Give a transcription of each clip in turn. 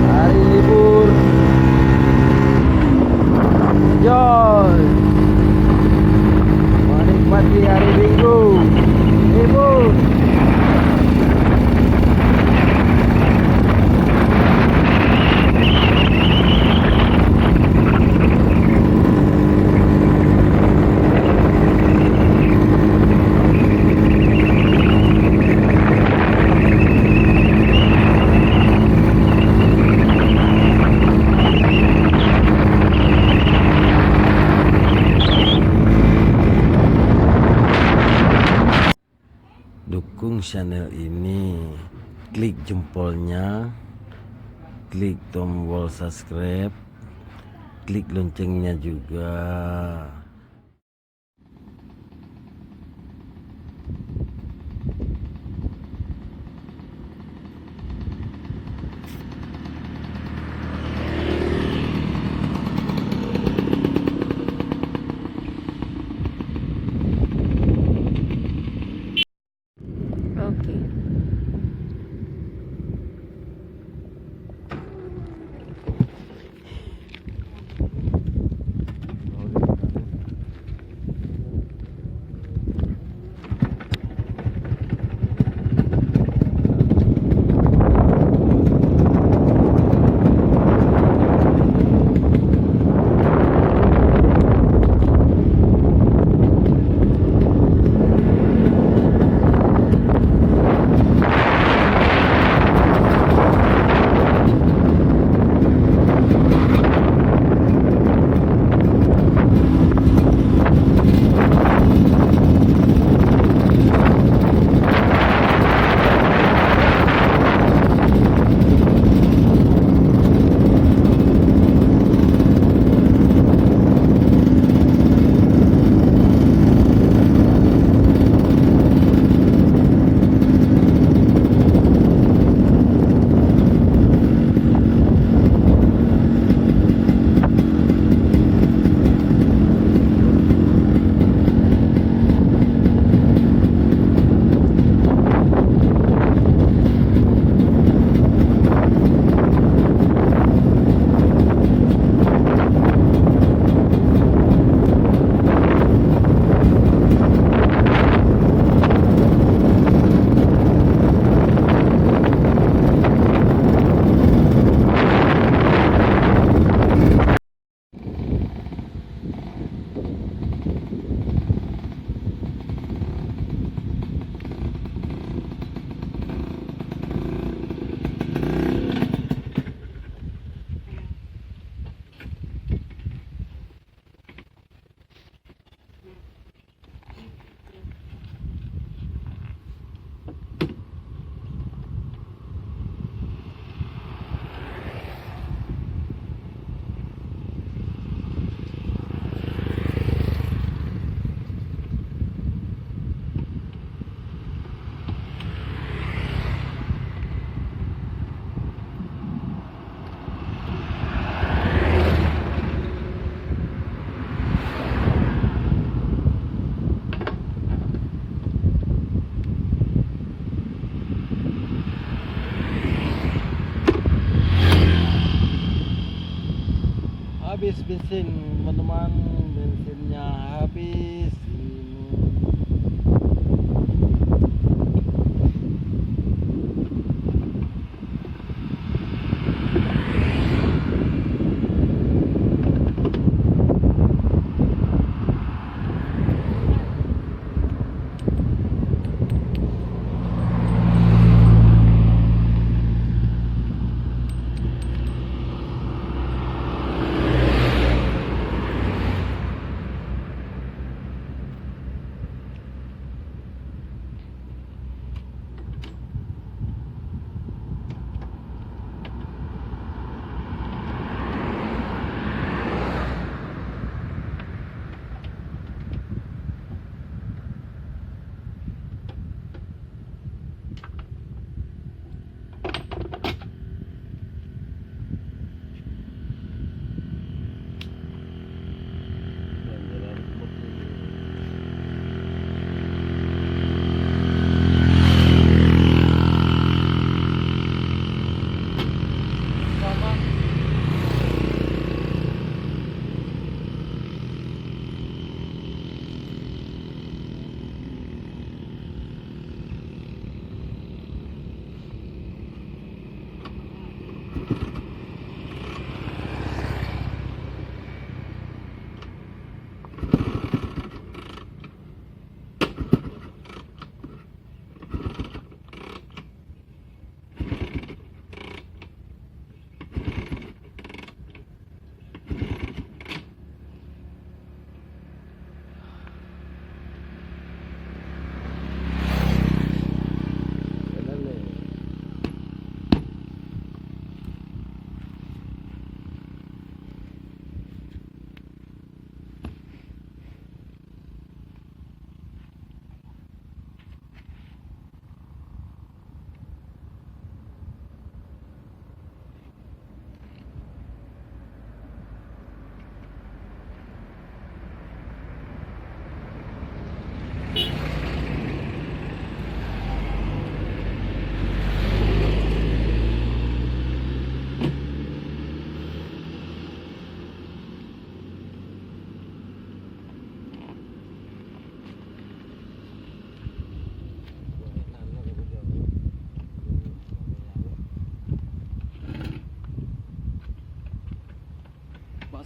Hari libur. Enjoy. Menikmati hari Minggu. Libur. Dukung channel ini, klik jempolnya, klik tombol subscribe, klik loncengnya juga. Oke. Habis bensin, teman-teman, bensinnya habis.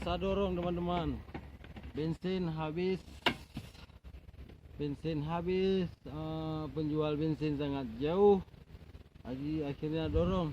Terpaksa dorong teman-teman. Bensin habis. Penjual bensin sangat jauh. Jadi akhirnya dorong.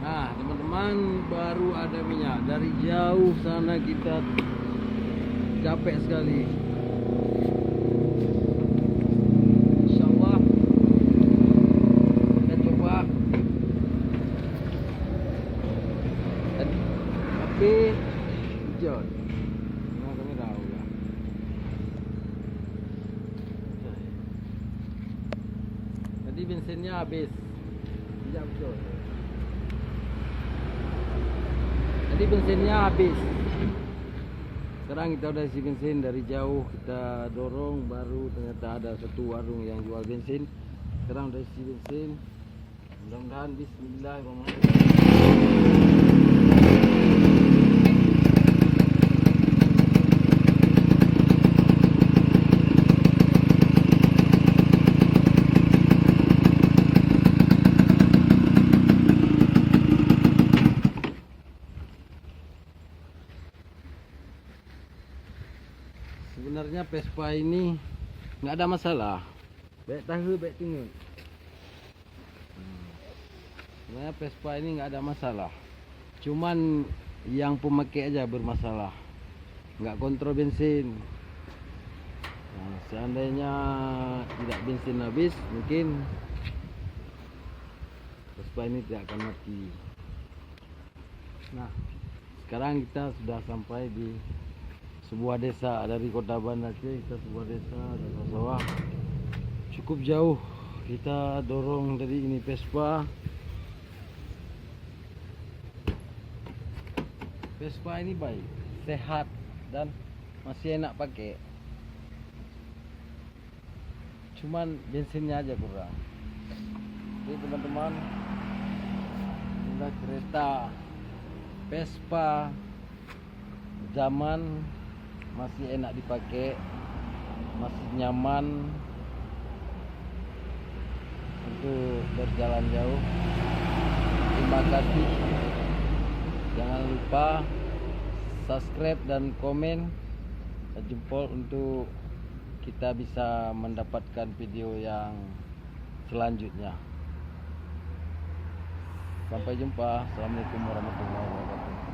Nah teman-teman, baru ada minyak. Dari jauh sana kita capek sekali. InsyaAllah kita coba. Tapi jauh kami tahu lah. Tadi bensinnya habis. Tidak betul. Tadi bensinnya habis. Sekarang kita udah isi bensin. Dari jauh kita dorong, baru ternyata ada satu warung yang jual bensin. Sekarang udah isi bensin. Mudah-mudahan bismillahirrahmanirrahim. Sebenarnya Vespa ini nggak ada masalah, baik tahu baik tengok. Sebenarnya Vespa ini nggak ada masalah, cuman yang pemakai aja bermasalah, nggak kontrol bensin. Nah, seandainya tidak bensin habis, mungkin Vespa ini tidak akan mati. Nah, sekarang kita sudah sampai di sebuah desa dari kota Banda Aceh. Kita sebuah desa desa sawah cukup jauh. Kita dorong dari ini Vespa. Vespa ini baik, sehat dan masih enak pakai. Cuman bensinnya aja kurang. Jadi teman-teman, inilah kereta Vespa zaman masih enak dipakai, masih nyaman untuk berjalan jauh. Terima kasih. Jangan lupa subscribe dan komen dan jempol untuk kita bisa mendapatkan video yang selanjutnya. Sampai jumpa. Assalamualaikum warahmatullahi wabarakatuh.